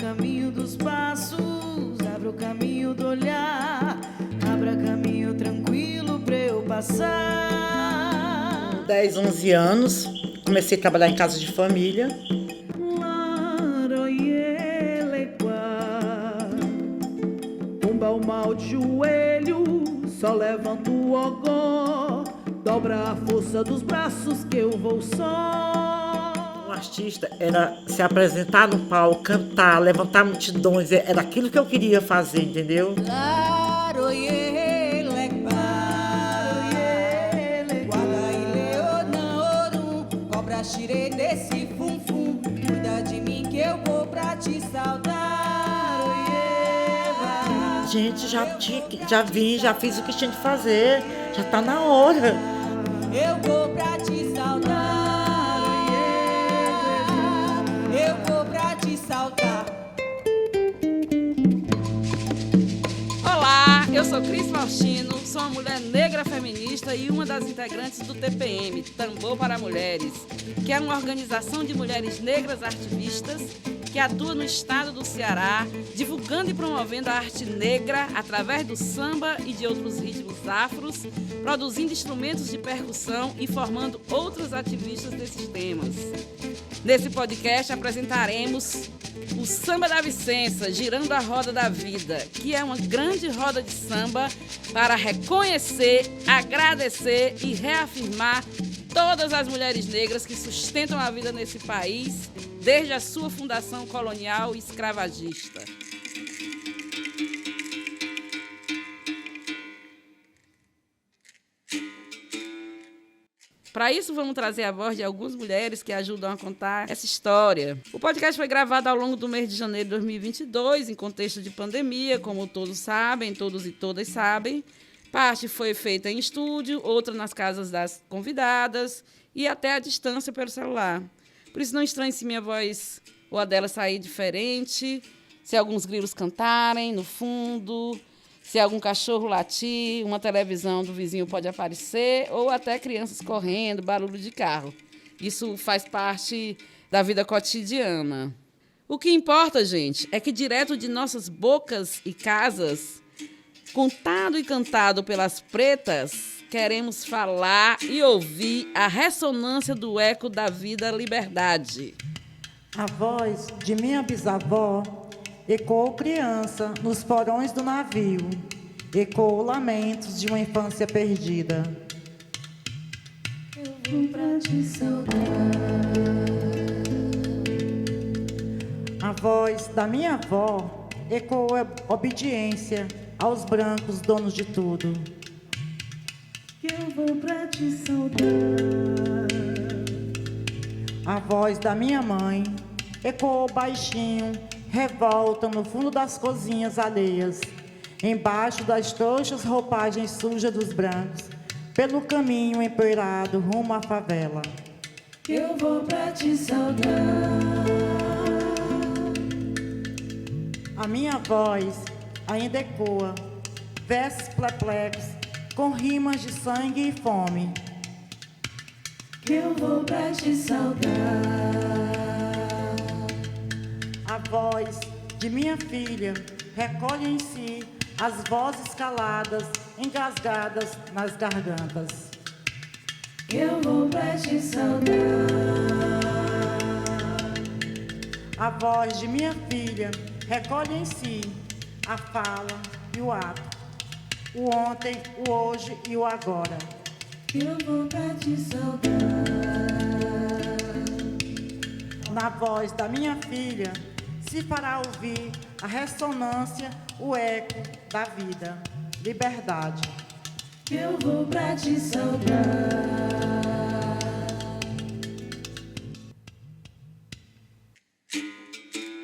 caminho dos passos, abra o caminho do olhar, abra caminho tranquilo pra eu passar. 10, 11 anos, comecei a trabalhar em casa de família. Tumba o mal de joelho, só levanta o ogó, dobra a força dos braços que eu vou só. Um artista era se apresentar no palco, cantar, levantar multidões, era aquilo que eu queria fazer, entendeu? Tirei desse fum-fum, cuida de mim que eu vou pra te saudar. Gente, já fiz o que tinha de fazer, já tá na hora. Eu vou pra te saudar, eu vou pra te saudar. Olá, eu sou Cris Faustino, sou uma mulher negra feminista e uma das integrantes do TPM, Tambor para Mulheres, que é uma organização de mulheres negras ativistas que atua no estado do Ceará, divulgando e promovendo a arte negra através do samba e de outros ritmos afros, produzindo instrumentos de percussão e formando outros ativistas desses temas. Nesse podcast apresentaremos o Samba da Vicença, girando a roda da vida, que é uma grande roda de samba para reconhecer, agradecer e reafirmar todas as mulheres negras que sustentam a vida nesse país desde a sua fundação colonial e escravagista. Para isso, vamos trazer a voz de algumas mulheres que ajudam a contar essa história. O podcast foi gravado ao longo do mês de janeiro de 2022, em contexto de pandemia, como todos sabem, todos e todas sabem. Parte foi feita em estúdio, outra nas casas das convidadas e até à distância pelo celular. Por isso, não estranhe se minha voz ou a dela sair diferente, se alguns grilos cantarem no fundo, se algum cachorro latir, uma televisão do vizinho pode aparecer, ou até crianças correndo, barulho de carro. Isso faz parte da vida cotidiana. O que importa, gente, é que direto de nossas bocas e casas, contado e cantado pelas pretas, queremos falar e ouvir a ressonância do eco da vida liberdade. A voz de minha bisavó ecoou criança nos porões do navio, ecoou lamentos de uma infância perdida. Eu vou pra te saudar. A voz da minha avó ecoou obediência aos brancos donos de tudo. Eu vou pra te saudar. A voz da minha mãe ecoou baixinho, revolta no fundo das cozinhas alheias, embaixo das trouxas roupagens sujas dos brancos, pelo caminho empoeirado rumo à favela. Eu vou pra te saudar. A minha voz ainda ecoa, versos perplexos, com rimas de sangue e fome. Eu vou pra te saudar. A voz de minha filha recolhe em si as vozes caladas, engasgadas nas gargantas. Eu vou pra te saudar. A voz de minha filha recolhe em si a fala e o ato, o ontem, o hoje e o agora. Eu vou pra te saudar. Na voz da minha filha se fará ouvir a ressonância, o eco da vida, liberdade. Eu vou pra te saudar.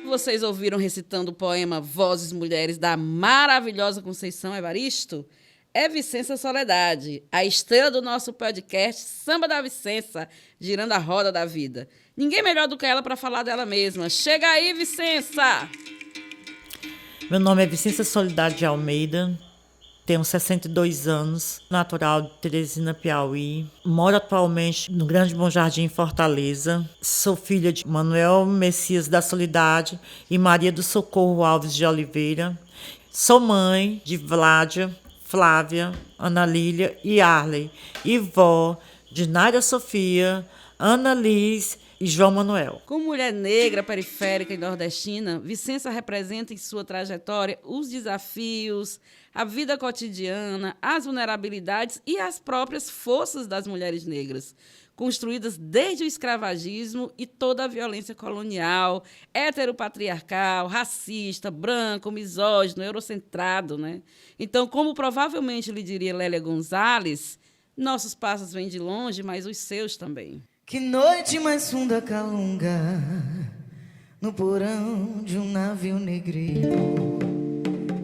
Vocês ouviram recitando o poema Vozes Mulheres da maravilhosa Conceição Evaristo? É Vicença Soledade, a estrela do nosso podcast Samba da Vicença, girando a roda da vida. Ninguém melhor do que ela para falar dela mesma. Chega aí, Vicença! Meu nome é Vicença Soledade de Almeida, tenho 62 anos, natural de Teresina, Piauí. Moro atualmente no Grande Bom Jardim, em Fortaleza. Sou filha de Manuel Messias da Solidade e Maria do Socorro Alves de Oliveira. Sou mãe de Vládia, Flávia, Ana Lília e Arley. E vó de Nádia Sofia, Ana Liz e João Manuel. Como mulher negra, periférica e nordestina, Vicença representa em sua trajetória os desafios, a vida cotidiana, as vulnerabilidades e as próprias forças das mulheres negras, construídas desde o escravagismo e toda a violência colonial, heteropatriarcal, racista, branco, misógino, eurocentrado, né? Então, como provavelmente lhe diria Lélia Gonzalez, nossos passos vêm de longe, mas os seus também. Que noite mais funda calunga no porão de um navio negreiro.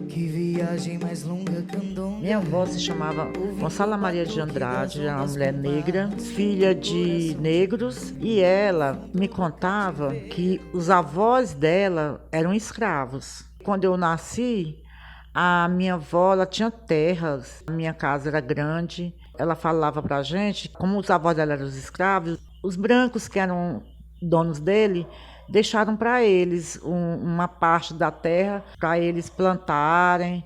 Que viagem mais longa candonga. Minha avó se chamava Gonçala Maria de Andrade, era uma mulher negra, filha de negros, e ela me contava que os avós dela eram escravos. Quando eu nasci, a minha avó ela tinha terras, a minha casa era grande. Ela falava pra gente, como os avós dela eram os escravos, os brancos que eram donos dele deixaram para eles uma parte da terra para eles plantarem.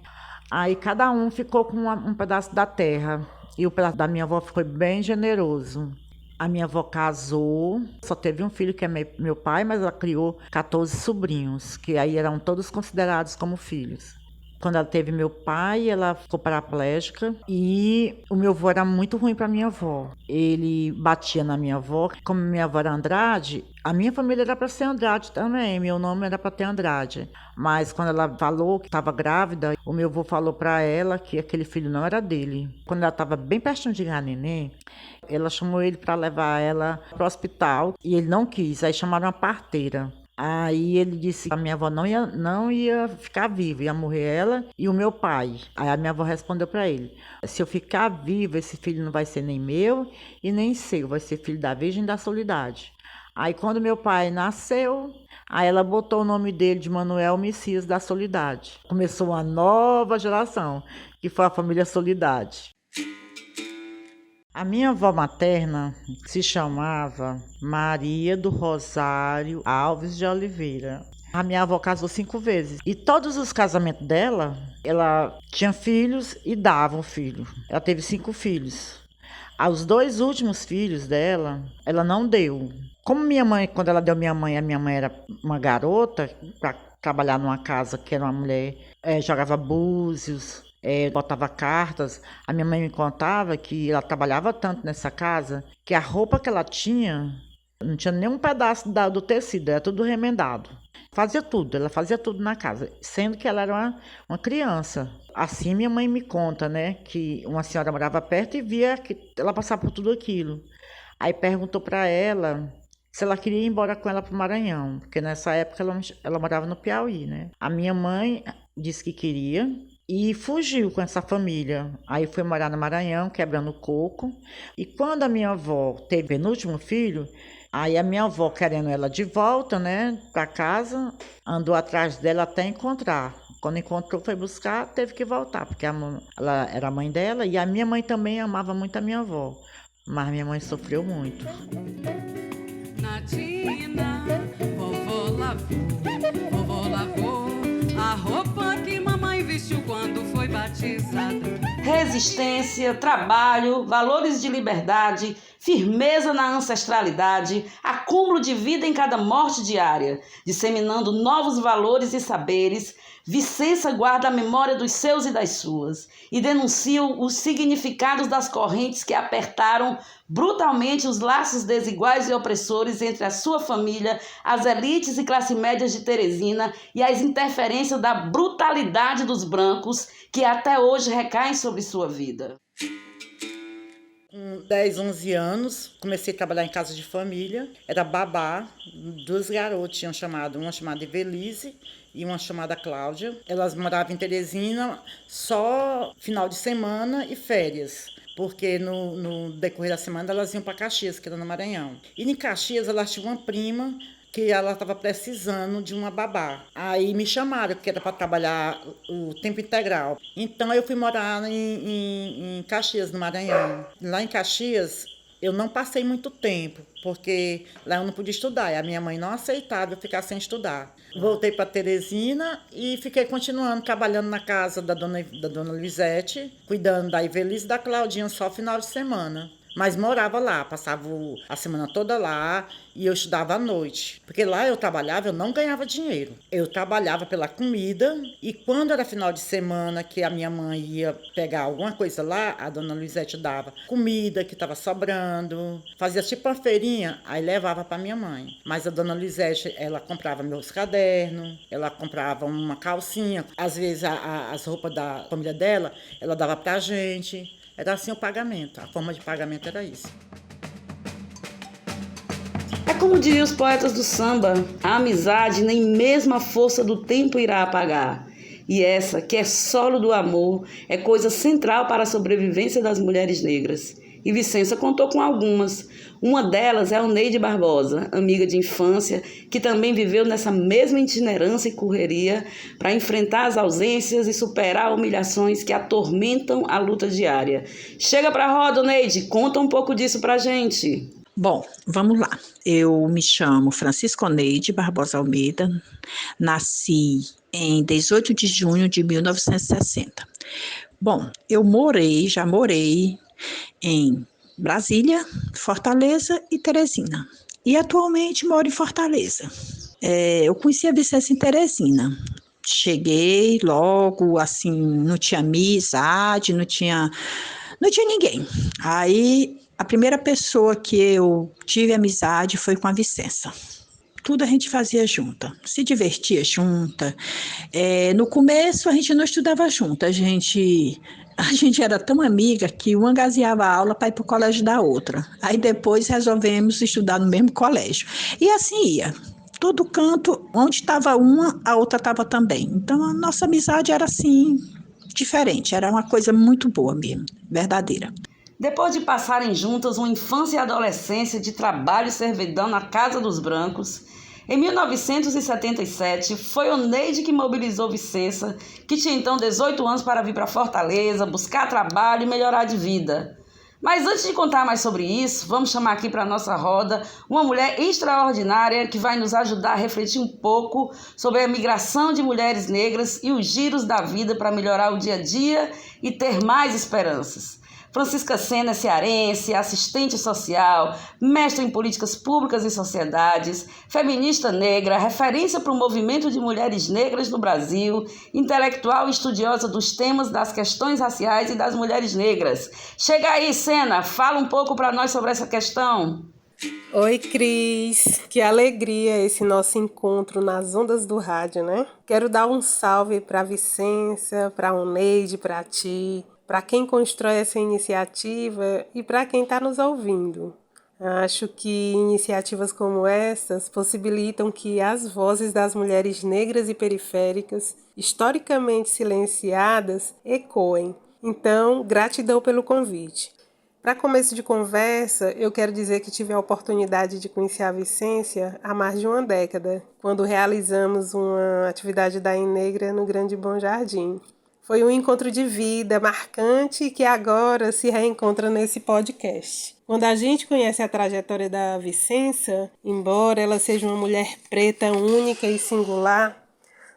Aí cada um ficou com um pedaço da terra e o pedaço da minha avó ficou bem generoso. A minha avó casou, só teve um filho que é meu pai, mas ela criou 14 sobrinhos, que aí eram todos considerados como filhos. Quando ela teve meu pai, ela ficou paraplégica e o meu avô era muito ruim para minha avó. Ele batia na minha avó. Como minha avó era Andrade, a minha família era para ser Andrade também, meu nome era para ter Andrade. Mas quando ela falou que estava grávida, o meu avô falou para ela que aquele filho não era dele. Quando ela estava bem pertinho de ganhar neném, ela chamou ele para levar ela para o hospital e ele não quis, aí chamaram uma parteira. Aí ele disse que a minha avó não ia ficar viva, ia morrer ela e o meu pai. Aí a minha avó respondeu para ele: se eu ficar viva, esse filho não vai ser nem meu e nem seu, vai ser filho da Virgem da Solidade. Aí quando meu pai nasceu, aí ela botou o nome dele de Manuel Messias da Solidade. Começou uma nova geração, que foi a família Solidade. A minha avó materna se chamava Maria do Rosário Alves de Oliveira. A minha avó casou 5 vezes. E todos os casamentos dela, ela tinha filhos e dava um filho. Ela teve 5 filhos. Os 2 últimos filhos dela, ela não deu. Como minha mãe, quando ela deu a minha mãe era uma garota para trabalhar numa casa que era uma mulher, jogava búzios, botava cartas. A minha mãe me contava que ela trabalhava tanto nessa casa que a roupa que ela tinha não tinha nem um pedaço do tecido, era tudo remendado. Ela fazia tudo na casa, sendo que ela era uma criança. Assim minha mãe me conta, né, que uma senhora morava perto e via que ela passava por tudo aquilo. Aí perguntou para ela se ela queria ir embora com ela para o Maranhão, porque nessa época ela morava no Piauí, né? A minha mãe disse que queria e fugiu com essa família. Aí foi morar no Maranhão, quebrando coco. E quando a minha avó teve o penúltimo filho, aí a minha avó, querendo ela de volta, né, para casa, andou atrás dela até encontrar. Quando encontrou, foi buscar, teve que voltar, porque ela era a mãe dela e a minha mãe também amava muito a minha avó. Mas minha mãe sofreu muito. Natina, vovó lavou a roupa que mamãe vestiu quando foi batizada. Resistência, trabalho, valores de liberdade, firmeza na ancestralidade, acúmulo de vida em cada morte diária, disseminando novos valores e saberes. Vicença guarda a memória dos seus e das suas e denuncia os significados das correntes que apertaram brutalmente os laços desiguais e opressores entre a sua família, as elites e classe médias de Teresina e as interferências da brutalidade dos brancos que até hoje recaem sobre sua vida. Com 10, 11 anos, comecei a trabalhar em casa de família. Era babá, 2 garotas, uma chamada Evelise e uma chamada Cláudia. Elas moravam em Teresina só final de semana e férias, porque no decorrer da semana elas iam para Caxias, que era no Maranhão. E em Caxias elas tinham uma prima que ela estava precisando de uma babá. Aí me chamaram, porque era para trabalhar o tempo integral. Então eu fui morar em Caxias, no Maranhão. Lá em Caxias, eu não passei muito tempo, porque lá eu não podia estudar. E a minha mãe não aceitava eu ficar sem estudar. Voltei para Teresina e fiquei continuando trabalhando na casa da dona Lisete, cuidando da Ivelisse e da Claudinha só final de semana. Mas morava lá, passava a semana toda lá e eu estudava à noite. Porque lá eu trabalhava, eu não ganhava dinheiro. Eu trabalhava pela comida e quando era final de semana que a minha mãe ia pegar alguma coisa lá, a dona Luizete dava comida que estava sobrando, fazia tipo uma feirinha, aí levava para minha mãe. Mas a dona Luizete, ela comprava meus cadernos, ela comprava uma calcinha. Às vezes as roupas da família dela, ela dava pra gente. Era assim o pagamento, a forma de pagamento era isso. É como diriam os poetas do samba, a amizade nem mesmo a força do tempo irá apagar. E essa, que é solo do amor, é coisa central para a sobrevivência das mulheres negras. E Vicença contou com algumas. Uma delas é a Neide Barbosa, amiga de infância, que também viveu nessa mesma itinerância e correria para enfrentar as ausências e superar humilhações que atormentam a luta diária. Chega para a roda, Neide, conta um pouco disso para a gente. Bom, vamos lá. Eu me chamo Francisco Neide Barbosa Almeida, nasci em 18 de junho de 1960. Bom, já morei em Brasília, Fortaleza e Teresina. E atualmente moro em Fortaleza. Eu conheci a Vicença em Teresina. Cheguei logo, assim, não tinha amizade, não tinha ninguém. Aí, a primeira pessoa que eu tive amizade foi com a Vicença. Tudo a gente fazia junta, se divertia junta. No começo, a gente não estudava junto, a gente era tão amiga que uma gazeava a aula para ir para o colégio da outra. Aí depois resolvemos estudar no mesmo colégio. E assim ia. Todo canto, onde estava uma, a outra estava também. Então, a nossa amizade era assim, diferente. Era uma coisa muito boa mesmo, verdadeira. Depois de passarem juntas uma infância e adolescência de trabalho e servidão na Casa dos Brancos, em 1977, foi Oneide que mobilizou Vicença, que tinha então 18 anos, para vir para Fortaleza, buscar trabalho e melhorar de vida. Mas antes de contar mais sobre isso, vamos chamar aqui para a nossa roda uma mulher extraordinária que vai nos ajudar a refletir um pouco sobre a migração de mulheres negras e os giros da vida para melhorar o dia a dia e ter mais esperanças. Francisca Sena é cearense, assistente social, mestre em políticas públicas e sociedades, feminista negra, referência para o movimento de mulheres negras no Brasil, intelectual e estudiosa dos temas das questões raciais e das mulheres negras. Chega aí, Sena, fala um pouco para nós sobre essa questão. Oi, Cris, que alegria esse nosso encontro nas ondas do rádio, né? Quero dar um salve para a Vicença, para a Oneide, para ti, para quem constrói essa iniciativa e para quem está nos ouvindo. Acho que iniciativas como essas possibilitam que as vozes das mulheres negras e periféricas, historicamente silenciadas, ecoem. Então, gratidão pelo convite. Para começo de conversa, eu quero dizer que tive a oportunidade de conhecer a Vicência há mais de uma década, quando realizamos uma atividade da Negra no Grande Bom Jardim. Foi um encontro de vida marcante que agora se reencontra nesse podcast. Quando a gente conhece a trajetória da Vicença, embora ela seja uma mulher preta única e singular,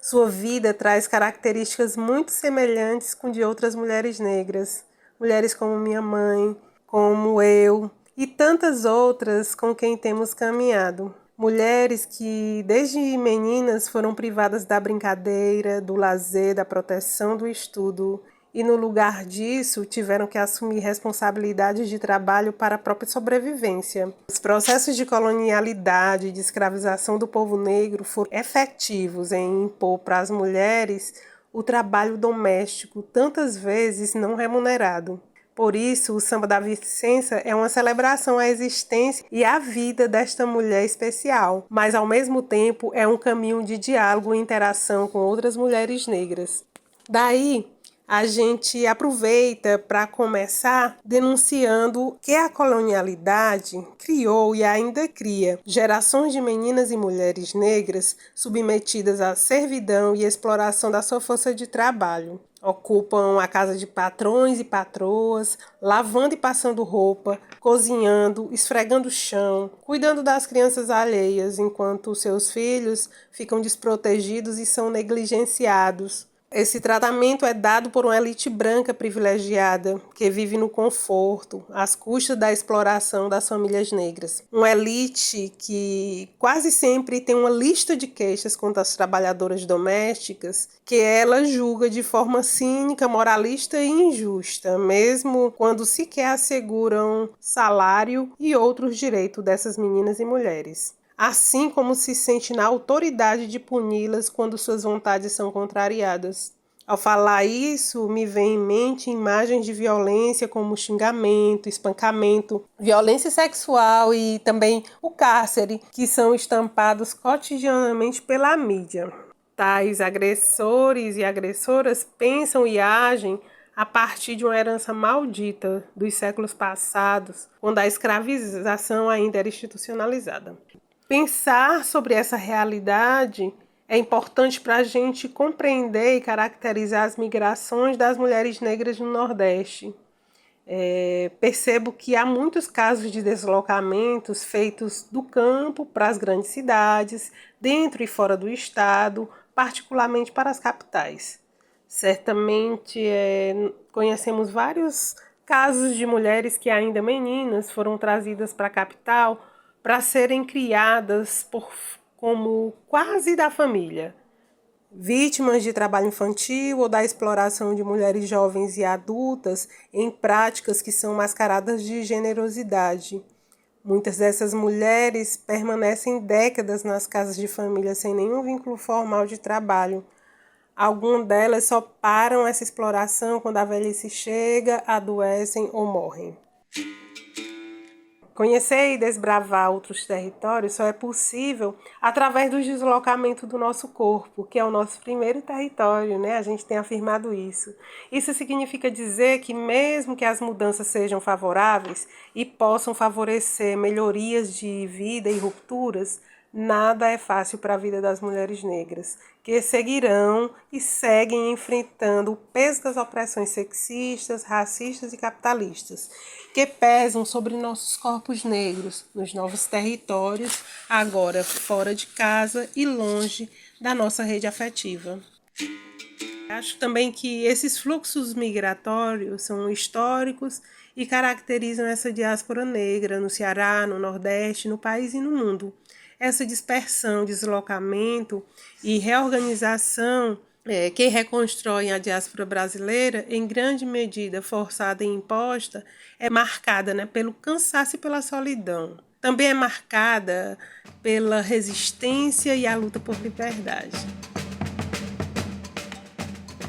sua vida traz características muito semelhantes com de outras mulheres negras. Mulheres como minha mãe, como eu e tantas outras com quem temos caminhado. Mulheres que, desde meninas, foram privadas da brincadeira, do lazer, da proteção, do estudo e, no lugar disso, tiveram que assumir responsabilidades de trabalho para a própria sobrevivência. Os processos de colonialidade e de escravização do povo negro foram efetivos em impor para as mulheres o trabalho doméstico, tantas vezes não remunerado. Por isso, o samba da Vicença é uma celebração à existência e à vida desta mulher especial, mas ao mesmo tempo é um caminho de diálogo e interação com outras mulheres negras. Daí, a gente aproveita para começar denunciando que a colonialidade criou e ainda cria gerações de meninas e mulheres negras submetidas à servidão e exploração da sua força de trabalho. Ocupam a casa de patrões e patroas, lavando e passando roupa, cozinhando, esfregando o chão, cuidando das crianças alheias, enquanto seus filhos ficam desprotegidos e são negligenciados. Esse tratamento é dado por uma elite branca privilegiada, que vive no conforto, às custas da exploração das famílias negras. Uma elite que quase sempre tem uma lista de queixas contra as trabalhadoras domésticas, que ela julga de forma cínica, moralista e injusta, mesmo quando sequer asseguram salário e outros direitos dessas meninas e mulheres. Assim como se sente na autoridade de puni-las quando suas vontades são contrariadas. Ao falar isso, me vem em mente imagens de violência como xingamento, espancamento, violência sexual e também o cárcere, que são estampados cotidianamente pela mídia. Tais agressores e agressoras pensam e agem a partir de uma herança maldita dos séculos passados, quando a escravização ainda era institucionalizada. Pensar sobre essa realidade é importante para a gente compreender e caracterizar as migrações das mulheres negras no Nordeste. Percebo que há muitos casos de deslocamentos feitos do campo para as grandes cidades, dentro e fora do estado, particularmente para as capitais. Certamente conhecemos vários casos de mulheres que ainda meninas foram trazidas para a capital para serem criadas como quase da família, vítimas de trabalho infantil ou da exploração de mulheres jovens e adultas em práticas que são mascaradas de generosidade. Muitas dessas mulheres permanecem décadas nas casas de família sem nenhum vínculo formal de trabalho. Algumas delas só param essa exploração quando a velhice chega, adoecem ou morrem. Conhecer e desbravar outros territórios só é possível através do deslocamento do nosso corpo, que é o nosso primeiro território, né? A gente tem afirmado isso. Isso significa dizer que mesmo que as mudanças sejam favoráveis e possam favorecer melhorias de vida e rupturas, nada é fácil para a vida das mulheres negras, que seguirão e seguem enfrentando o peso das opressões sexistas, racistas e capitalistas, que pesam sobre nossos corpos negros, nos novos territórios, agora fora de casa e longe da nossa rede afetiva. Acho também que esses fluxos migratórios são históricos e caracterizam essa diáspora negra no Ceará, no Nordeste, no país e no mundo. Essa dispersão, deslocamento e reorganização que reconstroem a diáspora brasileira, em grande medida forçada e imposta, é marcada, pelo cansaço e pela solidão. Também é marcada pela resistência e a luta por liberdade.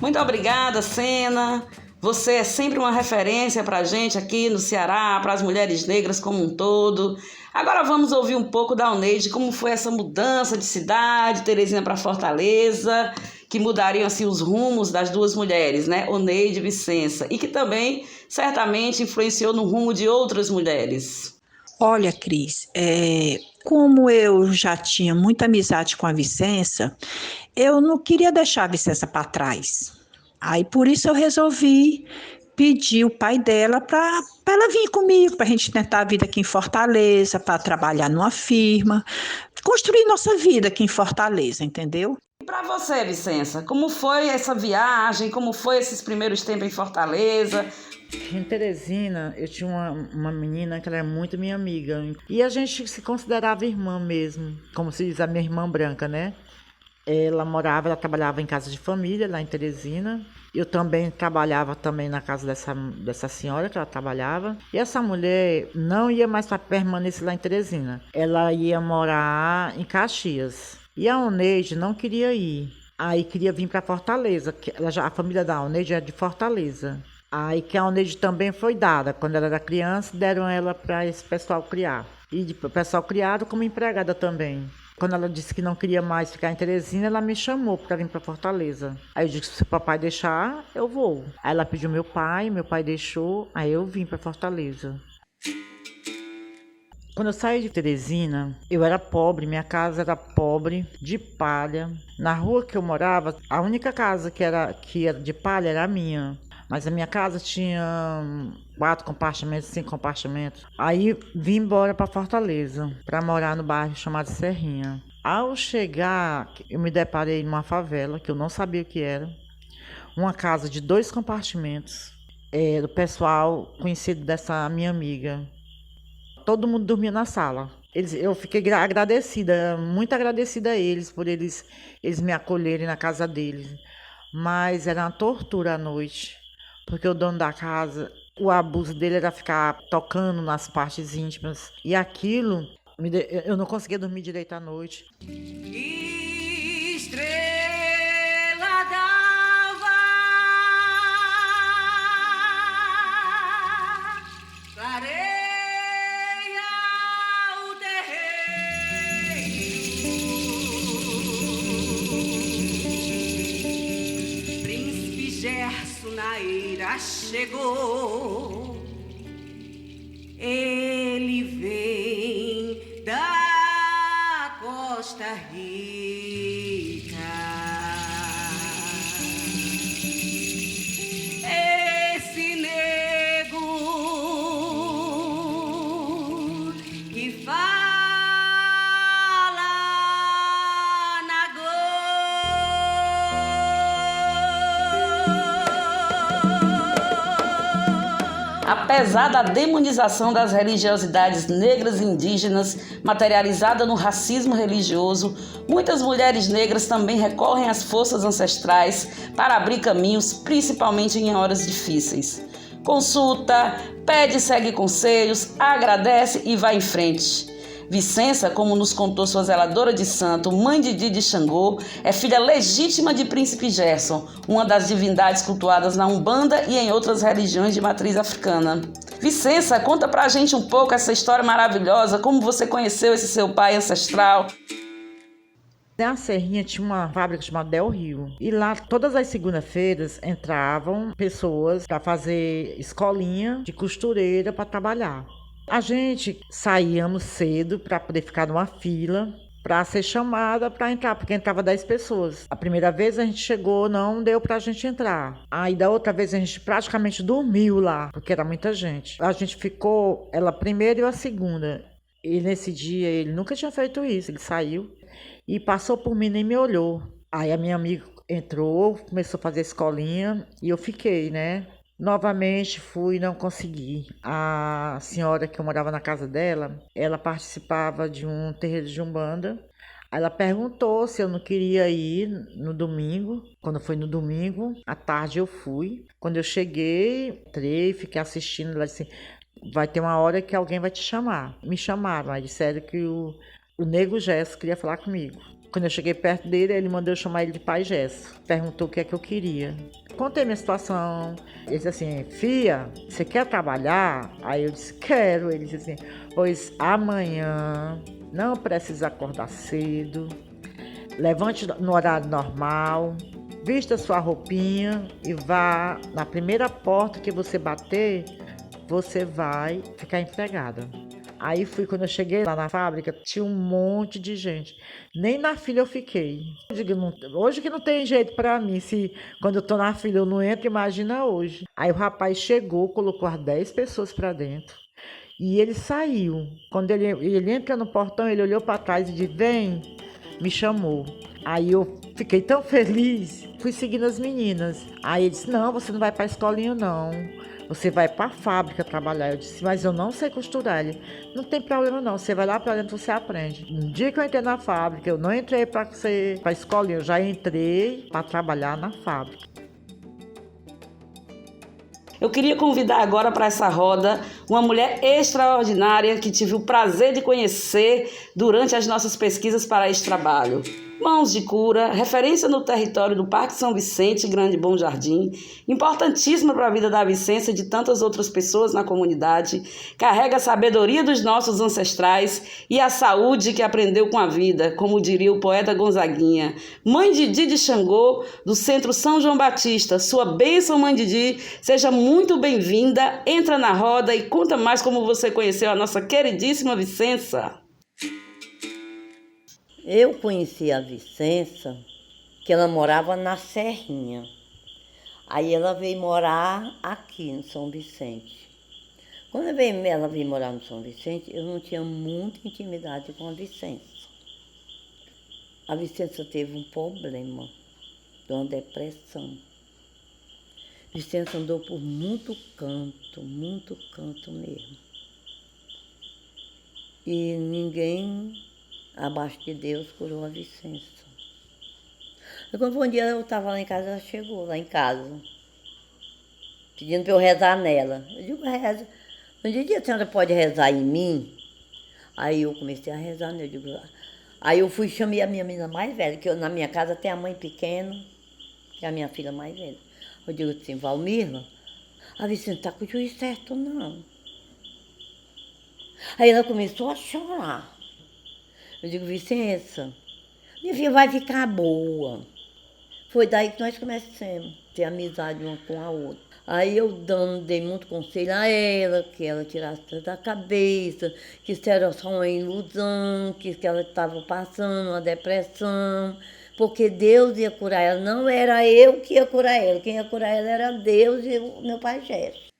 Muito obrigada, Sena. Você é sempre uma referência para a gente aqui no Ceará, para as mulheres negras como um todo. Agora vamos ouvir um pouco da Oneide, como foi essa mudança de cidade, Teresina para Fortaleza, que mudariam assim os rumos das duas mulheres, Oneide e Vicença, e que também certamente influenciou no rumo de outras mulheres. Olha, Cris, como eu já tinha muita amizade com a Vicença, eu não queria deixar a Vicença para trás. Aí por isso eu resolvi pedir o pai dela para ela vir comigo, para a gente tentar a vida aqui em Fortaleza, para trabalhar numa firma, construir nossa vida aqui em Fortaleza, entendeu? E para você, Vicença, como foi essa viagem, como foi esses primeiros tempos em Fortaleza? Em Teresina, eu tinha uma menina que ela era muito minha amiga, e a gente se considerava irmã mesmo, como se diz a minha irmã branca, Ela trabalhava em casa de família, lá em Teresina. Eu também trabalhava na casa dessa senhora que ela trabalhava. E essa mulher não ia mais para permanecer lá em Teresina. Ela ia morar em Caxias. E a Oneide não queria ir. Aí queria vir para Fortaleza. A família da Oneide é de Fortaleza. Aí que a Oneide também foi dada. Quando ela era criança, deram ela para esse pessoal criar. E o pessoal criado como empregada também. Quando ela disse que não queria mais ficar em Teresina, ela me chamou para vir para Fortaleza. Aí eu disse, se o papai deixar, eu vou. Aí ela pediu meu pai deixou, aí eu vim para Fortaleza. Quando eu saí de Teresina, eu era pobre, minha casa era pobre, de palha. Na rua que eu morava, a única casa que era de palha era a minha. Mas a minha casa tinha 4 compartimentos, 5 compartimentos. Aí vim embora para Fortaleza, para morar no bairro chamado Serrinha. Ao chegar, eu me deparei numa favela, que eu não sabia o que era. Uma casa de 2 compartimentos, do pessoal conhecido dessa minha amiga. Todo mundo dormia na sala. Eu fiquei agradecida, muito agradecida a eles, por eles me acolherem na casa deles. Mas era uma tortura à noite, porque o dono da casa, o abuso dele era ficar tocando nas partes íntimas. E aquilo, eu não conseguia dormir direito à noite. Estrela d'alva, clareia o terreiro. Príncipe Gerson na ira chegou. Ele vem da Costa Rica. Esse nego que fala na Apesar da demonização das religiosidades negras e indígenas, materializada no racismo religioso, muitas mulheres negras também recorrem às forças ancestrais para abrir caminhos, principalmente em horas difíceis. Consulta, pede e segue conselhos, agradece e vai em frente. Vicença, como nos contou sua zeladora de santo, mãe de Didi Xangô, é filha legítima de Príncipe Gerson, uma das divindades cultuadas na Umbanda e em outras religiões de matriz africana. Vicença, conta pra gente um pouco essa história maravilhosa, como você conheceu esse seu pai ancestral. Na Serrinha tinha uma fábrica chamada Del Rio. E lá, todas as segundas-feiras, entravam pessoas para fazer escolinha de costureira para trabalhar. A gente saíamos cedo para poder ficar numa fila para ser chamada para entrar, porque entrava 10 pessoas. A primeira vez a gente chegou, não deu para a gente entrar. Aí da outra vez a gente praticamente dormiu lá, porque era muita gente. A gente ficou, ela a primeira e eu a segunda. E nesse dia ele nunca tinha feito isso, ele saiu e passou por mim, nem me olhou. Aí a minha amiga entrou, começou a fazer escolinha e eu fiquei, né? Novamente fui, não consegui. A senhora que eu morava na casa dela, ela participava de um terreiro de Umbanda. Ela perguntou se eu não queria ir no domingo. Quando foi no domingo, à tarde eu fui. Quando eu cheguei, entrei, fiquei assistindo. Ela disse, vai ter uma hora que alguém vai te chamar. Me chamaram, aí disseram que o Nego Gesso queria falar comigo. Quando eu cheguei perto dele, ele mandou eu chamar ele de Pai Gesso. Perguntou o que é que eu queria. Contei minha situação. Ele disse assim, filha, você quer trabalhar? Aí eu disse, quero. Ele disse assim, pois amanhã não precisa acordar cedo. Levante no horário normal. Vista sua roupinha e vá na primeira porta que você bater, você vai ficar empregada. Aí fui, quando eu cheguei lá na fábrica, tinha um monte de gente. Nem na fila eu fiquei. Eu digo, hoje que não tem jeito pra mim, se quando eu tô na fila eu não entro, imagina hoje. Aí o rapaz chegou, colocou as 10 pessoas pra dentro e ele saiu. Quando ele entra no portão, ele olhou pra trás e disse, vem, me chamou. Aí eu fiquei tão feliz, fui seguindo as meninas. Aí ele disse, não, você não vai pra escolinha não. Você vai para a fábrica trabalhar. Eu disse, mas eu não sei costurar. Ele, não tem problema não, você vai lá para dentro, você aprende. No dia que eu entrei na fábrica, eu não entrei para a escolinha, eu já entrei para trabalhar na fábrica. Eu queria convidar agora para essa roda uma mulher extraordinária que tive o prazer de conhecer durante as nossas pesquisas para este trabalho. Mãos de Cura, referência no território do Parque São Vicente, Grande Bom Jardim, importantíssima para a vida da Vicência e de tantas outras pessoas na comunidade, carrega a sabedoria dos nossos ancestrais e a saúde que aprendeu com a vida, como diria o poeta Gonzaguinha. Mãe Didi de Xangô, do Centro São João Batista, sua bênção, Mãe Didi, seja muito bem-vinda, entra na roda e conta mais como você conheceu a nossa queridíssima Vicência. Eu conheci a Vicência, que ela morava na Serrinha. Aí ela veio morar aqui no São Vicente. Quando ela veio morar no São Vicente, eu não tinha muita intimidade com a Vicência. A Vicência teve um problema, de uma depressão. A Vicência andou por muito canto mesmo. E ninguém abaixo de Deus curou a Vicência. Quando um dia eu estava lá em casa, ela chegou lá em casa, pedindo para eu rezar nela. Eu digo, reza. Um dia a senhora pode rezar em mim? Aí eu comecei a rezar nela. Aí eu fui e chamei a minha menina mais velha, que na minha casa tem a mãe pequena, que é a minha filha mais velha. Eu digo assim, Valmirla, a Vicência está com o juiz certo, não. Aí ela começou a chorar. Eu digo, Vicência, minha filha vai ficar boa. Foi daí que nós começamos a ter amizade uma com a outra. Aí eu dei muito conselho a ela, que ela tirasse da cabeça, que isso era só uma ilusão, que ela estava passando uma depressão, porque Deus ia curar ela. Não era eu que ia curar ela, quem ia curar ela era Deus e o meu pai Gerson.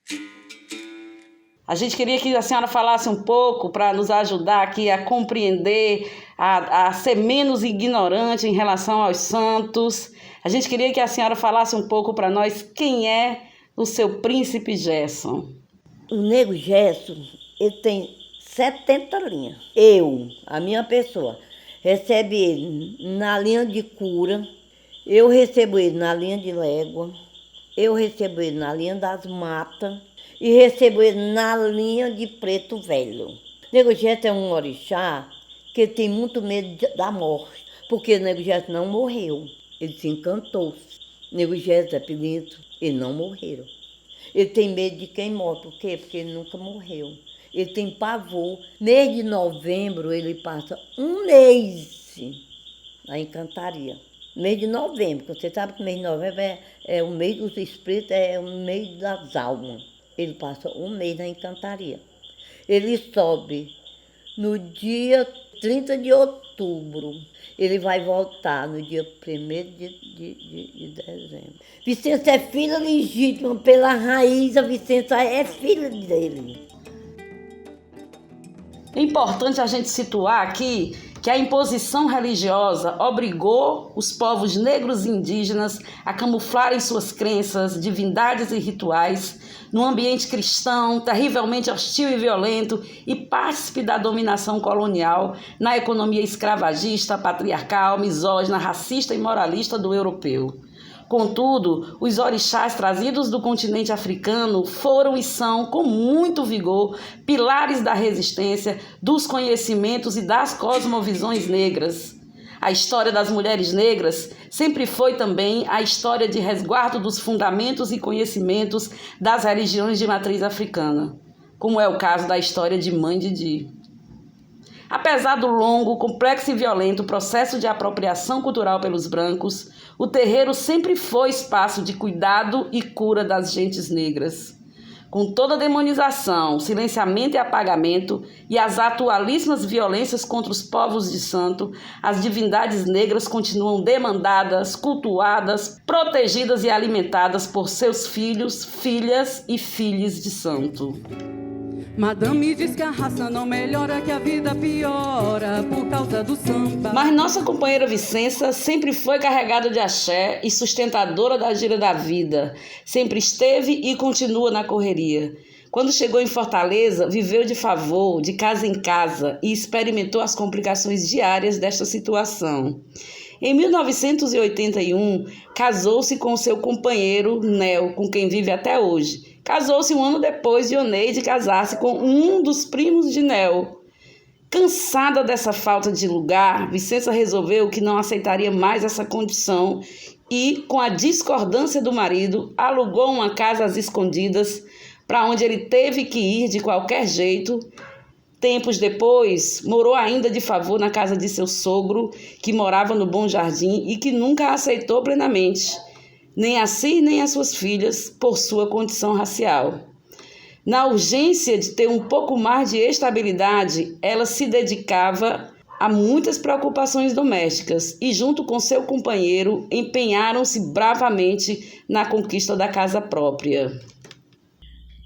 A gente queria que a senhora falasse um pouco para nos ajudar aqui a compreender, a ser menos ignorante em relação aos santos. A gente queria que a senhora falasse um pouco para nós quem é o seu príncipe Gerson. O nego Gerson, ele tem 70 linhas. A minha pessoa, recebe ele na linha de cura, eu recebo ele na linha de légua, eu recebo ele na linha das matas, e recebo ele na linha de preto velho. Nego Gerson é um orixá que tem muito medo da morte, porque o Nego Gerson não morreu, ele se encantou. Nego Gerson é Pinito, ele não morreu. Ele tem medo de quem morre, por quê? Porque ele nunca morreu. Ele tem pavor. Mês de novembro ele passa um mês na encantaria. Mês de novembro, porque você sabe que o mês de novembro é o mês dos espíritos, é o mês das almas. Ele passa um mês na encantaria. Ele sobe no dia 30 de outubro. Ele vai voltar no dia 1º de dezembro. Vicência é filha legítima pela raiz, a Vicência é filha dele. É importante a gente situar aqui que a imposição religiosa obrigou os povos negros e indígenas a camuflarem suas crenças, divindades e rituais num ambiente cristão, terrivelmente hostil e violento e partícipe da dominação colonial na economia escravagista, patriarcal, misógina, racista e moralista do europeu. Contudo, os orixás trazidos do continente africano foram e são, com muito vigor, pilares da resistência, dos conhecimentos e das cosmovisões negras. A história das mulheres negras sempre foi também a história de resguardo dos fundamentos e conhecimentos das religiões de matriz africana, como é o caso da história de Mãe Didi. Apesar do longo, complexo e violento processo de apropriação cultural pelos brancos, o terreiro sempre foi espaço de cuidado e cura das gentes negras. Com toda a demonização, silenciamento e apagamento e as atualíssimas violências contra os povos de santo, as divindades negras continuam demandadas, cultuadas, protegidas e alimentadas por seus filhos, filhas e filhos de santo. Madame diz que a raça não melhora, que a vida piora por causa do samba. Mas nossa companheira Vicência sempre foi carregada de axé e sustentadora da gira da vida. Sempre esteve e continua na correria. Quando chegou em Fortaleza, viveu de favor, de casa em casa e experimentou as complicações diárias desta situação. Em 1981, casou-se com seu companheiro, Nel, com quem vive até hoje, Casou-se um ano depois de Oneide casar-se com um dos primos de Nel. Cansada dessa falta de lugar, Vicença resolveu que não aceitaria mais essa condição e, com a discordância do marido, alugou uma casa às escondidas, para onde ele teve que ir de qualquer jeito. Tempos depois, morou ainda de favor na casa de seu sogro, que morava no Bom Jardim e que nunca a aceitou plenamente, nem a si nem a suas filhas, por sua condição racial. Na urgência de ter um pouco mais de estabilidade, ela se dedicava a muitas preocupações domésticas e, junto com seu companheiro, empenharam-se bravamente na conquista da casa própria.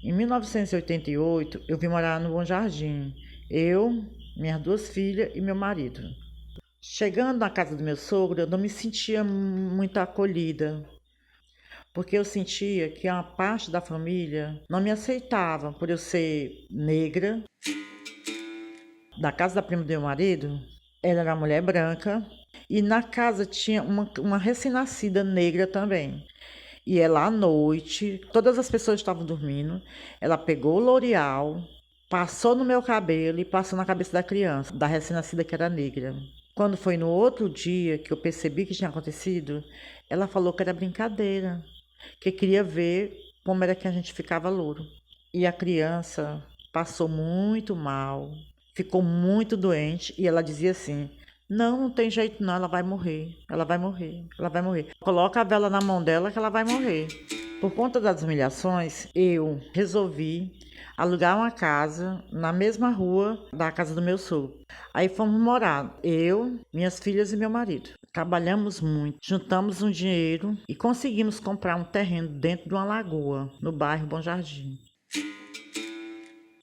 Em 1988, eu vim morar no Bom Jardim. Eu, minhas 2 filhas e meu marido. Chegando na casa do meu sogro, eu não me sentia muito acolhida, porque eu sentia que uma parte da família não me aceitava por eu ser negra. Na casa da prima do meu marido, ela era uma mulher branca, e na casa tinha uma recém-nascida negra também. E ela, à noite, todas as pessoas estavam dormindo, ela pegou o L'Oreal, passou no meu cabelo e passou na cabeça da criança, da recém-nascida que era negra. Quando foi no outro dia que eu percebi que tinha acontecido, ela falou que era brincadeira, que queria ver como era que a gente ficava louro. E a criança passou muito mal, ficou muito doente, e ela dizia assim: não tem jeito não, ela vai morrer, ela vai morrer, ela vai morrer. Coloca a vela na mão dela que ela vai morrer. Por conta das humilhações, eu resolvi alugar uma casa na mesma rua da casa do meu sogro. Aí fomos morar, eu, minhas filhas e meu marido. Trabalhamos muito, juntamos um dinheiro e conseguimos comprar um terreno dentro de uma lagoa, no bairro Bom Jardim.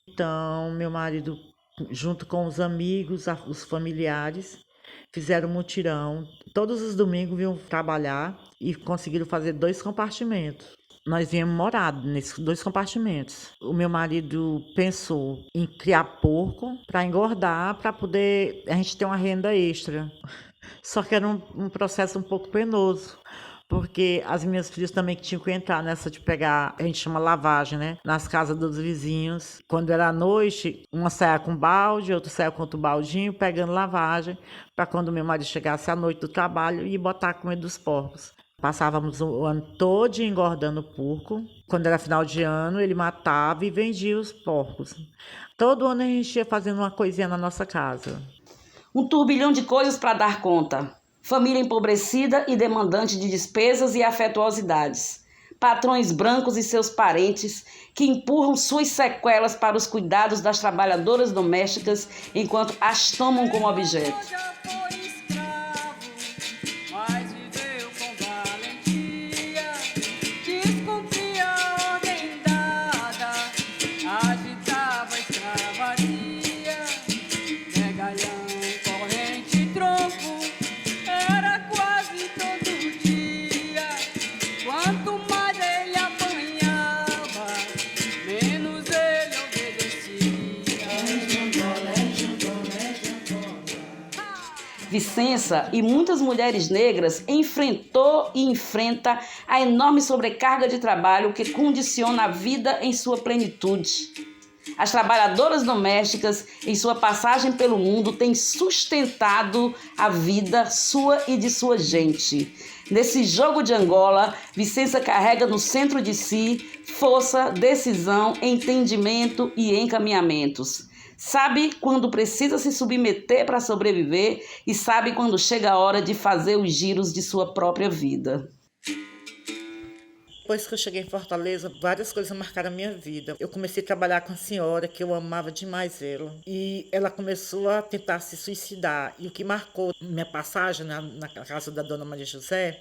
Então, meu marido, junto com os amigos, os familiares, fizeram um mutirão. Todos os domingos vinham trabalhar e conseguiram fazer 2 compartimentos. Nós viemos morar nesses 2 compartimentos. O meu marido pensou em criar porco para engordar, para poder a gente ter uma renda extra. Só que era um processo um pouco penoso, porque as minhas filhas também que tinham que entrar nessa de pegar, a gente chama lavagem, né? Nas casas dos vizinhos. Quando era noite, uma saia com balde, outra saia com outro baldinho, pegando lavagem, para quando meu marido chegasse à noite do trabalho e botar a comida dos porcos. Passávamos o ano todo engordando o porco. Quando era final de ano, ele matava e vendia os porcos. Todo ano a gente ia fazendo uma coisinha na nossa casa. Um turbilhão de coisas para dar conta. Família empobrecida e demandante de despesas e afetuosidades. Patrões brancos e seus parentes que empurram suas sequelas para os cuidados das trabalhadoras domésticas enquanto as tomam como objeto. Vicença e muitas mulheres negras enfrentou e enfrenta a enorme sobrecarga de trabalho que condiciona a vida em sua plenitude. As trabalhadoras domésticas, em sua passagem pelo mundo, têm sustentado a vida sua e de sua gente. Nesse jogo de Angola, Vicença carrega no centro de si força, decisão, entendimento e encaminhamentos. Sabe quando precisa se submeter para sobreviver e sabe quando chega a hora de fazer os giros de sua própria vida. Depois que eu cheguei em Fortaleza, várias coisas marcaram a minha vida. Eu comecei a trabalhar com a senhora, que eu amava demais ela. E ela começou a tentar se suicidar. E o que marcou minha passagem na casa da dona Maria José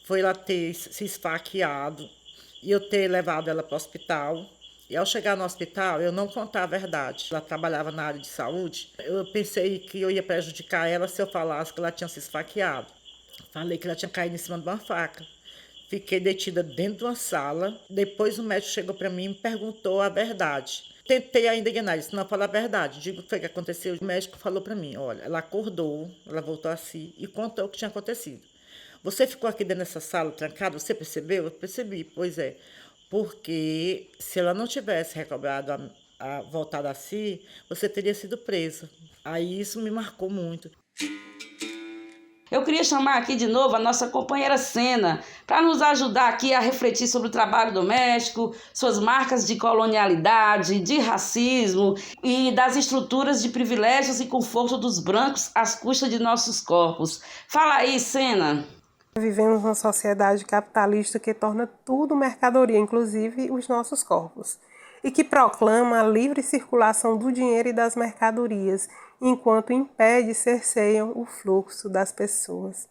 foi ela ter se esfaqueado e eu ter levado ela para o hospital. E ao chegar no hospital, eu não contava a verdade. Ela trabalhava na área de saúde. Eu pensei que eu ia prejudicar ela se eu falasse que ela tinha se esfaqueado. Falei que ela tinha caído em cima de uma faca. Fiquei detida dentro de uma sala. Depois o médico chegou para mim e me perguntou a verdade. Tentei ainda enganar, disse, não, fala a verdade. Digo o que foi que aconteceu. O médico falou para mim, olha, ela acordou, ela voltou a si e contou o que tinha acontecido. Você ficou aqui dentro dessa sala trancada, você percebeu? Eu percebi, pois é. porque se ela não tivesse recobrado, voltado a si, você teria sido presa. Aí isso me marcou muito. Eu queria chamar aqui de novo a nossa companheira Sena para nos ajudar aqui a refletir sobre o trabalho doméstico, suas marcas de colonialidade, de racismo e das estruturas de privilégios e conforto dos brancos às custas de nossos corpos. Fala aí, Sena. Vivemos numa sociedade capitalista que torna tudo mercadoria, inclusive os nossos corpos, e que proclama a livre circulação do dinheiro e das mercadorias, enquanto impede e cerceiam o fluxo das pessoas.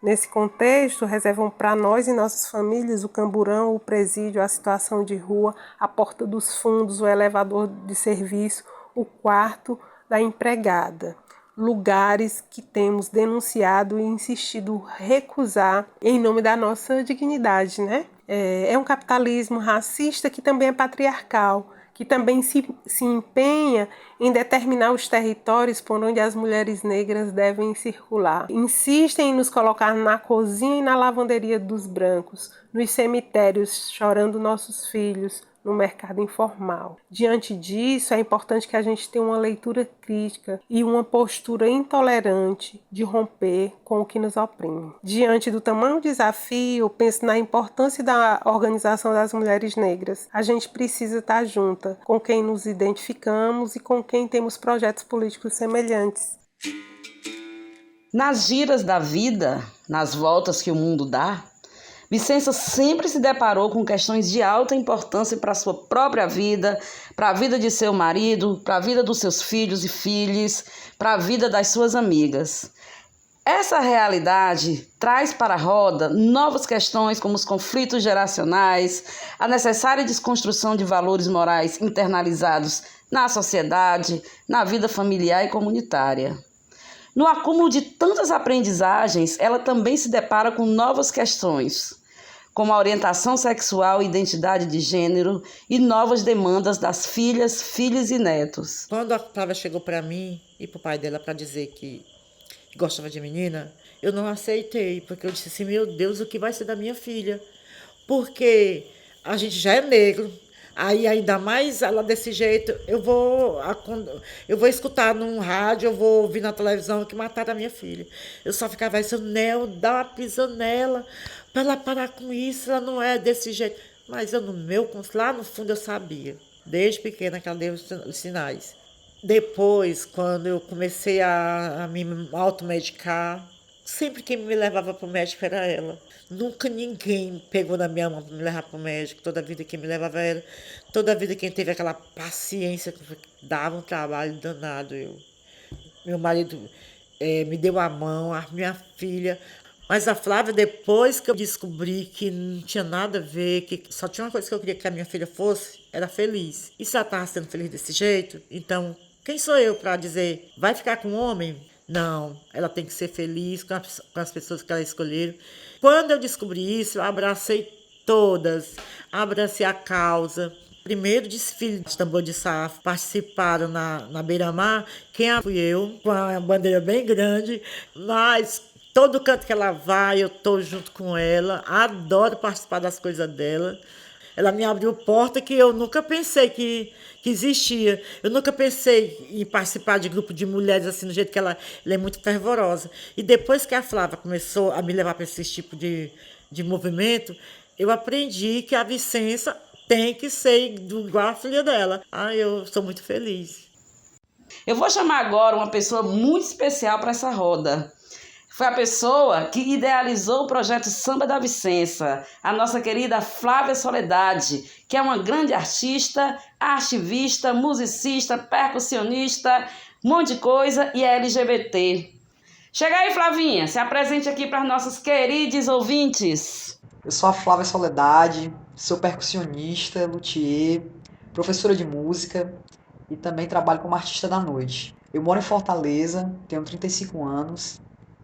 Nesse contexto, reservam para nós e nossas famílias o camburão, o presídio, a situação de rua, a porta dos fundos, o elevador de serviço, o quarto da empregada. Lugares que temos denunciado e insistido recusar em nome da nossa dignidade, né? É um capitalismo racista que também é patriarcal, que também se empenha em determinar os territórios por onde as mulheres negras devem circular. Insistem em nos colocar na cozinha e na lavanderia dos brancos, nos cemitérios chorando nossos filhos, no mercado informal. Diante disso, é importante que a gente tenha uma leitura crítica e uma postura intolerante de romper com o que nos oprime. Diante do tamanho desafio, penso na importância da organização das mulheres negras. A gente precisa estar junta com quem nos identificamos e com quem temos projetos políticos semelhantes. Nas giras da vida, nas voltas que o mundo dá, Vicença sempre se deparou com questões de alta importância para a sua própria vida, para a vida de seu marido, para a vida dos seus filhos e filhas, para a vida das suas amigas. Essa realidade traz para a roda novas questões como os conflitos geracionais, a necessária desconstrução de valores morais internalizados na sociedade, na vida familiar e comunitária. No acúmulo de tantas aprendizagens, ela também se depara com novas questões, como a orientação sexual e identidade de gênero e novas demandas das filhas, filhos e netos. Quando a Flávia chegou para mim e para o pai dela para dizer que gostava de menina, eu não aceitei, porque eu disse assim, meu Deus, o que vai ser da minha filha? Porque a gente já é negro, aí ainda mais ela desse jeito, eu vou escutar num rádio, eu vou ouvir na televisão que mataram a minha filha. Eu só ficava dizendo, Nel, dá uma pisonela para ela parar com isso, ela não é desse jeito. Mas eu, lá no fundo eu sabia, desde pequena que ela deu os sinais. Depois, quando eu comecei a me automedicar, sempre quem me levava para o médico era ela. Nunca ninguém pegou na minha mão para me levar para o médico. Toda a vida quem me levava era. Toda a vida quem teve aquela paciência, dava um trabalho danado. Meu marido me deu a mão, a minha filha. Mas a Flávia, depois que eu descobri que não tinha nada a ver, que só tinha uma coisa que eu queria que a minha filha fosse, era feliz. E se ela estava sendo feliz desse jeito, então quem sou eu para dizer, vai ficar com um homem? Não, ela tem que ser feliz com as pessoas que ela escolheram. Quando eu descobri isso, eu abracei todas, abracei a causa. Primeiro desfile de tambor de safra, participaram na Beira-Mar, quem fui eu, com uma bandeira bem grande, mas todo canto que ela vai, eu estou junto com ela, adoro participar das coisas dela. Ela me abriu porta que eu nunca pensei que existia. Eu nunca pensei em participar de grupo de mulheres assim, do jeito que ela é muito fervorosa. E depois que a Flávia começou a me levar para esse tipo de movimento, eu aprendi que a Vicença tem que ser igual a filha dela. Eu sou muito feliz. Eu vou chamar agora uma pessoa muito especial para essa roda. Foi a pessoa que idealizou o projeto Samba da Vicença, a nossa querida Flávia Soledade, que é uma grande artista, ativista, musicista, percussionista, um monte de coisa e é LGBT. Chega aí, Flavinha, se apresente aqui para os nossos queridos ouvintes. Eu sou a Flávia Soledade, sou percussionista, luthier, professora de música e também trabalho como artista da noite. Eu moro em Fortaleza, tenho 35 anos.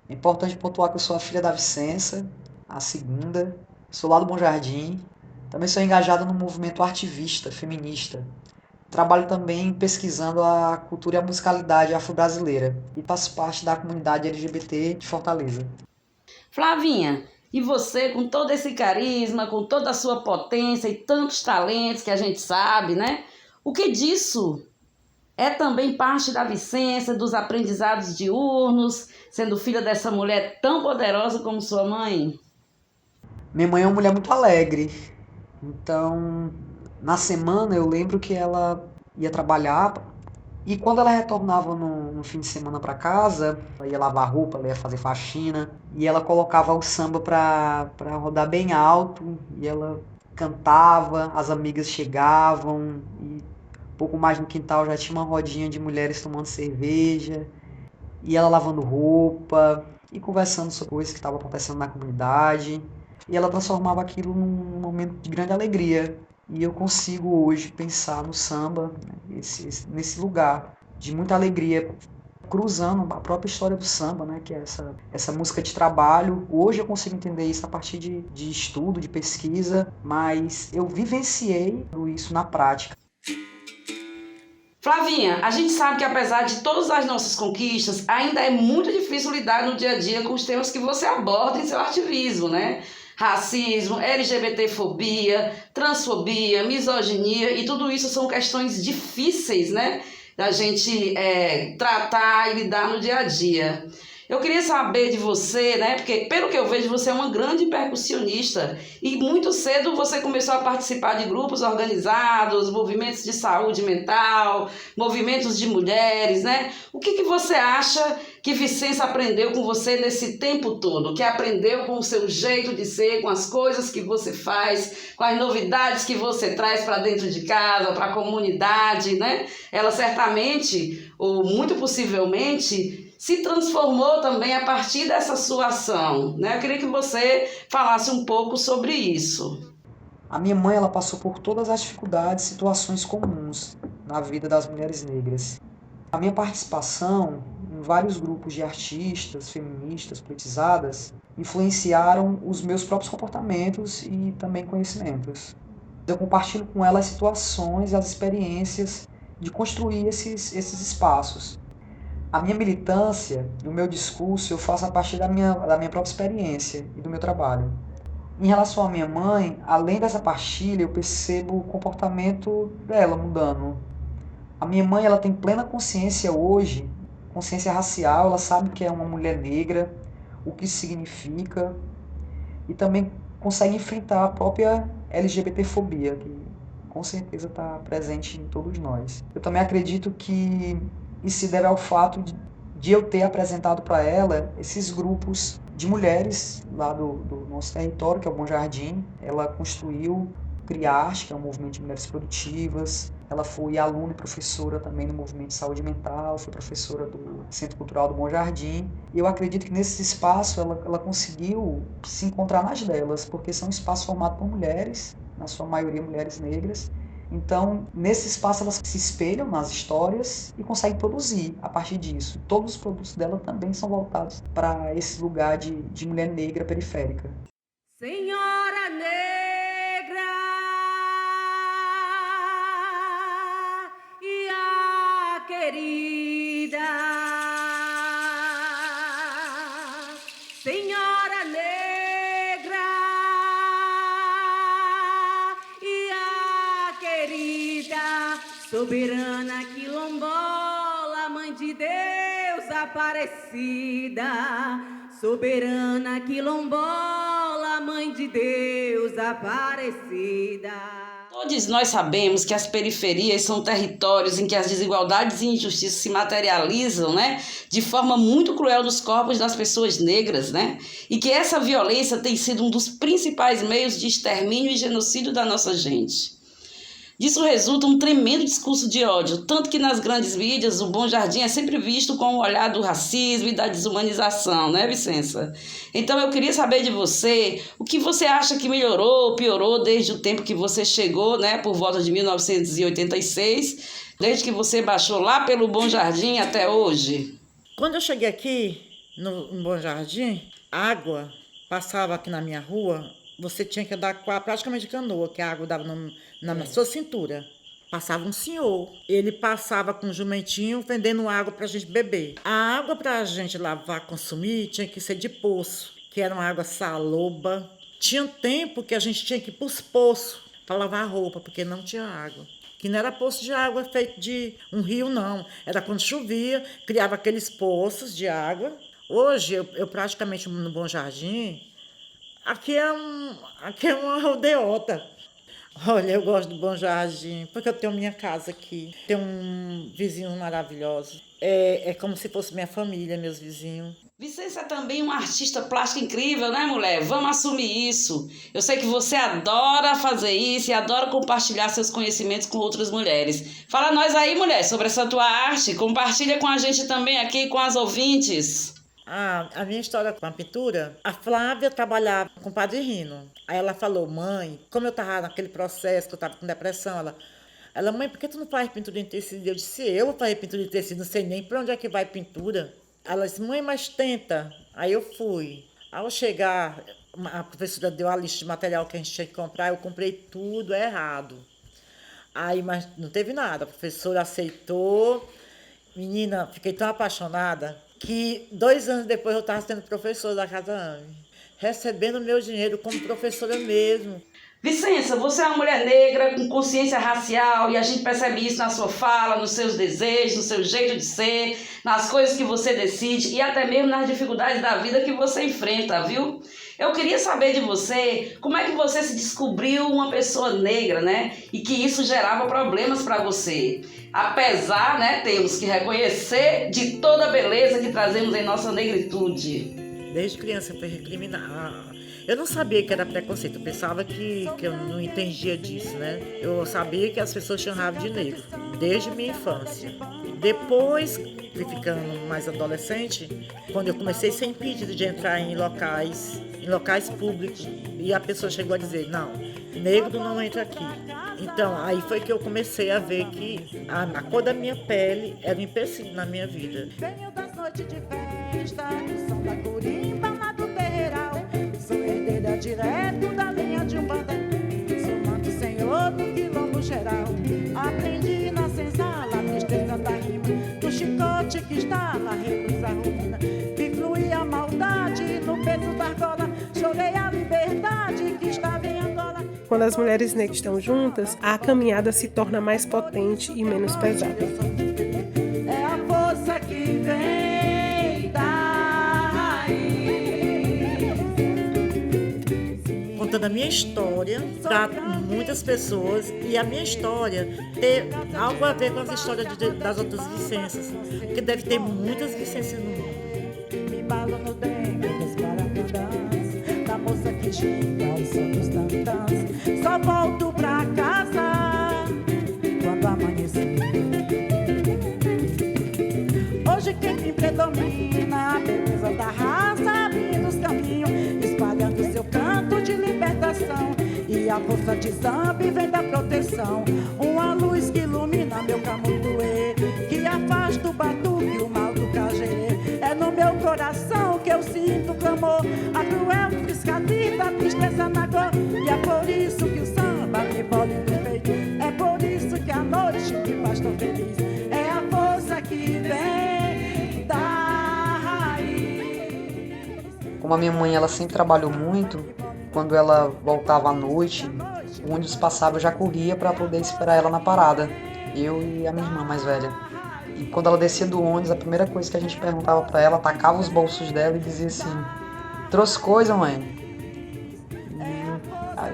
É importante pontuar que eu sou a filha da Vicença, a segunda. Sou lá do Bom Jardim. Também sou engajada no movimento ativista, feminista. Trabalho também pesquisando a cultura e a musicalidade afro-brasileira. E faço parte da comunidade LGBT de Fortaleza. Flavinha, E você, com todo esse carisma, com toda a sua potência e tantos talentos que a gente sabe, né? O que disso é também parte da Vicência, dos aprendizados diurnos, sendo filha dessa mulher tão poderosa como sua mãe? Minha mãe é uma mulher muito alegre. Então, na semana eu lembro que ela ia trabalhar e quando ela retornava no fim de semana para casa, ela ia lavar roupa, ela ia fazer faxina e ela colocava o samba para rodar bem alto e ela cantava, as amigas chegavam e pouco mais no quintal já tinha uma rodinha de mulheres tomando cerveja e ela lavando roupa e conversando sobre coisas que estavam acontecendo na comunidade. E ela transformava aquilo num momento de grande alegria. E eu consigo hoje pensar no samba, né, nesse lugar de muita alegria, cruzando a própria história do samba, né, que é essa música de trabalho. Hoje eu consigo entender isso a partir de estudo, de pesquisa, mas eu vivenciei isso na prática. Flavinha, a gente sabe que apesar de todas as nossas conquistas, ainda é muito difícil lidar no dia a dia com os temas que você aborda em seu ativismo, né? Racismo, LGBTfobia, transfobia, misoginia, e tudo isso são questões difíceis, né, da gente tratar e lidar no dia a dia. Eu queria saber de você, né, porque pelo que eu vejo você é uma grande percussionista e muito cedo você começou a participar de grupos organizados, movimentos de saúde mental, movimentos de mulheres, né? O que você acha que Vicência aprendeu com você nesse tempo todo? Que aprendeu com o seu jeito de ser, com as coisas que você faz, com as novidades que você traz para dentro de casa, para a comunidade, né? Ela certamente, ou muito possivelmente, se transformou também a partir dessa sua ação, né? Eu queria que você falasse um pouco sobre isso. A minha mãe, ela passou por todas as dificuldades e situações comuns na vida das mulheres negras. A minha participação em vários grupos de artistas, feministas, politizadas, influenciaram os meus próprios comportamentos e também conhecimentos. Eu compartilho com ela as situações e as experiências de construir esses espaços. A minha militância e o meu discurso eu faço a partir da minha própria experiência e do meu trabalho. Em relação à minha mãe, além dessa partilha, eu percebo o comportamento dela mudando. A minha mãe, ela tem plena consciência hoje, consciência racial, ela sabe que é uma mulher negra, o que isso significa, e também consegue enfrentar a própria LGBTfobia, que com certeza está presente em todos nós. Eu também acredito que isso se deve ao fato de eu ter apresentado para ela esses grupos de mulheres lá do nosso território, que é o Bom Jardim. Ela construiu o CRIARTE, que é um movimento de mulheres produtivas. Ela foi aluna e professora também no movimento de saúde mental, foi professora do Centro Cultural do Bom Jardim. E eu acredito que nesse espaço ela conseguiu se encontrar nas delas, porque são espaços formados por mulheres, na sua maioria mulheres negras. Então, nesse espaço elas se espelham nas histórias e conseguem produzir a partir disso. Todos os produtos dela também são voltados para esse lugar de mulher negra periférica. Senhora negra e a querida, Senhora negra e a querida, soberana quilombola, mãe de Deus Aparecida, soberana quilombola, mãe de Deus Aparecida. Todos nós sabemos que as periferias são territórios em que as desigualdades e injustiças se materializam, né, de forma muito cruel nos corpos das pessoas negras, né, e que essa violência tem sido um dos principais meios de extermínio e genocídio da nossa gente. Disso resulta um tremendo discurso de ódio, tanto que nas grandes mídias o Bom Jardim é sempre visto com o olhar do racismo e da desumanização, né, Vicência? Então eu queria saber de você, o que você acha que melhorou ou piorou desde o tempo que você chegou, né, por volta de 1986, desde que você baixou lá pelo Bom Jardim até hoje? Quando eu cheguei aqui no Bom Jardim, a água passava aqui na minha rua, você tinha que andar praticamente de canoa, que a água dava na sua cintura. Passava um senhor, ele passava com um jumentinho vendendo água pra gente beber. A água pra gente lavar, consumir, tinha que ser de poço, que era uma água saloba. Tinha um tempo que a gente tinha que ir para os poços para lavar roupa, porque não tinha água. Que não era poço de água feito de um rio, não. Era quando chovia, criava aqueles poços de água. Hoje, eu praticamente no Bom Jardim, aqui é uma aldeota. Olha, eu gosto do Bom Jardim, porque eu tenho minha casa aqui. Tenho um vizinho maravilhoso. É como se fosse minha família, meus vizinhos. Vicência é também uma artista plástica incrível, né, mulher? Vamos assumir isso. Eu sei que você adora fazer isso e adora compartilhar seus conhecimentos com outras mulheres. Fala nós aí, mulher, sobre essa tua arte. Compartilha com a gente também aqui, com as ouvintes. A minha história com a pintura, a Flávia trabalhava com o Padre Rino. Aí ela falou, mãe, como eu estava naquele processo, que eu estava com depressão, ela, mãe, por que tu não faz pintura em tecido? Eu disse, eu vou fazer pintura em tecido, não sei nem para onde é que vai pintura. Ela disse, mãe, mas tenta. Aí eu fui. Ao chegar, a professora deu a lista de material que a gente tinha que comprar, eu comprei tudo errado. Aí, mas não teve nada, a professora aceitou. Menina, fiquei tão apaixonada que 2 anos depois eu estava sendo professora da Casa AME, recebendo meu dinheiro como professora mesmo. Vicência, você é uma mulher negra com consciência racial e a gente percebe isso na sua fala, nos seus desejos, no seu jeito de ser, nas coisas que você decide e até mesmo nas dificuldades da vida que você enfrenta, viu? Eu queria saber de você como é que você se descobriu uma pessoa negra, né? E que isso gerava problemas para você. Apesar, né, temos que reconhecer de toda a beleza que trazemos em nossa negritude. Desde criança eu fui recriminada. Eu não sabia que era preconceito, eu pensava que eu não entendia disso, né? Eu sabia que as pessoas chamavam de negro, desde minha infância. Depois, ficando mais adolescente, quando eu comecei a ser impedida de entrar em locais públicos, e a pessoa chegou a dizer, não, negro não entra aqui. Então, aí foi que eu comecei a ver que a cor da minha pele era um empecilho na minha vida. Venho das noites de festa, do som da corimba lá do terreiral. Sou herdeira direto da linha de Umbanda. Sou manto senhor do quilombo geral. Aprendi na senzala a tristeza da rima, do chicote que estava reduz a ruína. Vi fluir a maldade no peso da argola. Chorei a liberdade que estava em Angola. Quando as mulheres negras estão juntas, a caminhada se torna mais potente e menos pesada. É a força que vem daí. Contando a minha história para muitas pessoas e a minha história ter algo a ver com as histórias das outras Vicências, porque deve ter muitas Vicências no mundo. Me balo no dengue dos baracandãs, da moça que chega aos santos tantãs. Só volto pra casa quando amanhecer. Hoje quem predomina a beleza da raça, abrindo os caminhos, espalhando seu canto de libertação. E a força de Zambi vem da proteção, uma luz que ilumina meu camunduê, que afasta o batuque, o mal do cajê. É no meu coração que eu sinto o clamor, a cruel triscadia da tristeza na cor. E é por isso que o samba me bola no peito, é por isso que a noite me faz tão feliz. É a força que vem da raiz. Como a minha mãe ela sempre trabalhou muito, quando ela voltava à noite, o ônibus passava, eu já corria para poder esperar ela na parada, eu e a minha irmã mais velha. E quando ela descia do ônibus, a primeira coisa que a gente perguntava para ela, tacava os bolsos dela e dizia assim, trouxe coisa, mãe?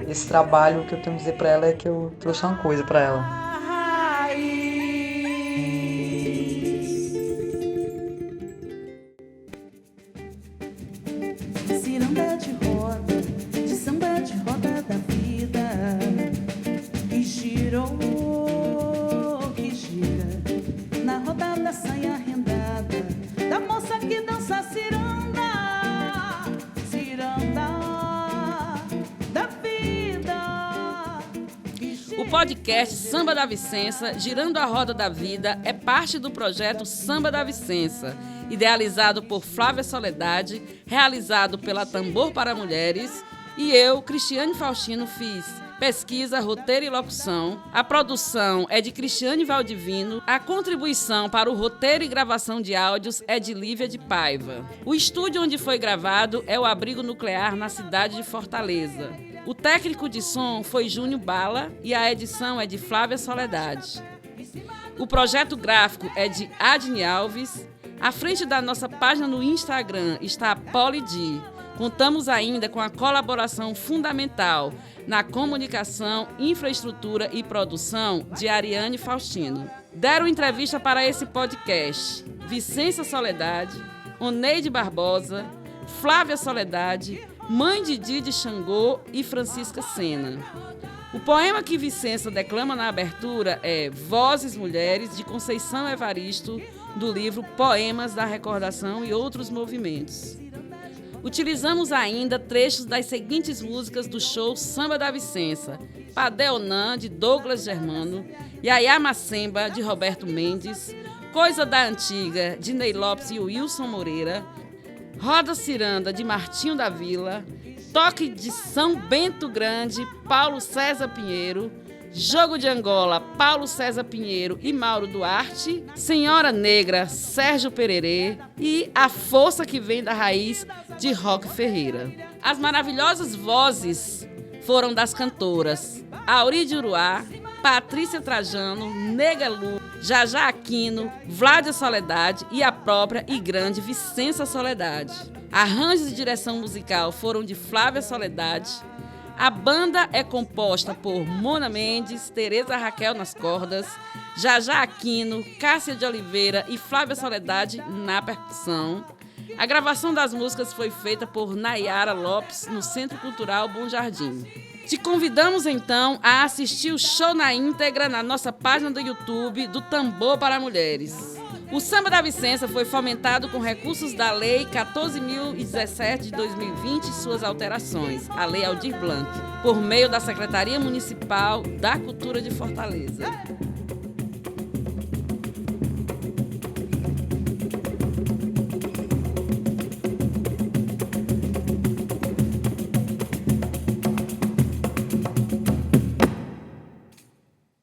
E esse trabalho que eu tenho que dizer para ela é que eu trouxe uma coisa para ela. Ciranda de roda, de samba de roda da vida, que girou, que gira, na roda da saia rendada, da moça que dança ciranda, ciranda da vida. O podcast Samba da Vicença, Girando a Roda da Vida, é parte do projeto Samba da Vicença, idealizado por Flávia Soledade, realizado pela Tambor para Mulheres, e eu, Cristiane Faustino, fiz, pesquisa, roteiro e locução. A produção é de Cristiane Valdivino. A contribuição para o roteiro e gravação de áudios é de Lívia de Paiva. O estúdio onde foi gravado é o Abrigo Nuclear, na cidade de Fortaleza. O técnico de som foi Júnior Bala e a edição é de Flávia Soledade. O projeto gráfico é de Adne Alves. À frente da nossa página no Instagram está a Polidi. Contamos ainda com a colaboração fundamental na comunicação, infraestrutura e produção de Ariane Faustino. Deram entrevista para esse podcast Vicência Soledade, Oneide Barbosa, Flávia Soledade, Mãe Didi de Xangô e Francisca Sena. O poema que Vicência declama na abertura é Vozes Mulheres, de Conceição Evaristo, do livro Poemas da Recordação e Outros Movimentos. Utilizamos ainda trechos das seguintes músicas do show Samba da Vicência: Padeonã, de Douglas Germano, Yaya Macemba, de Roberto Mendes, Coisa da Antiga, de Ney Lopes e Wilson Moreira, Roda Ciranda, de Martinho da Vila, Toque de São Bento Grande, Paulo César Pinheiro, Jogo de Angola, Paulo César Pinheiro e Mauro Duarte, Senhora Negra, Sérgio Pererê e A Força que Vem da Raiz, de Roque Ferreira. As maravilhosas vozes foram das cantoras Auri de Uruá, Patrícia Trajano, Nega Lu, Jajá Aquino, Vládia Soledade e a própria e grande Vicência Soledade. Arranjos e direção musical foram de Flávia Soledade. A banda é composta por Mona Mendes, Tereza Raquel nas cordas, Jajá Aquino, Cássia de Oliveira e Flávia Soledade na percussão. A gravação das músicas foi feita por Nayara Lopes no Centro Cultural Bom Jardim. Te convidamos então a assistir o show na íntegra na nossa página do YouTube do Tambor para Mulheres. O Samba da Vicência foi fomentado com recursos da Lei 14.017 de 2020 e suas alterações, a Lei Aldir Blanc, por meio da Secretaria Municipal da Cultura de Fortaleza.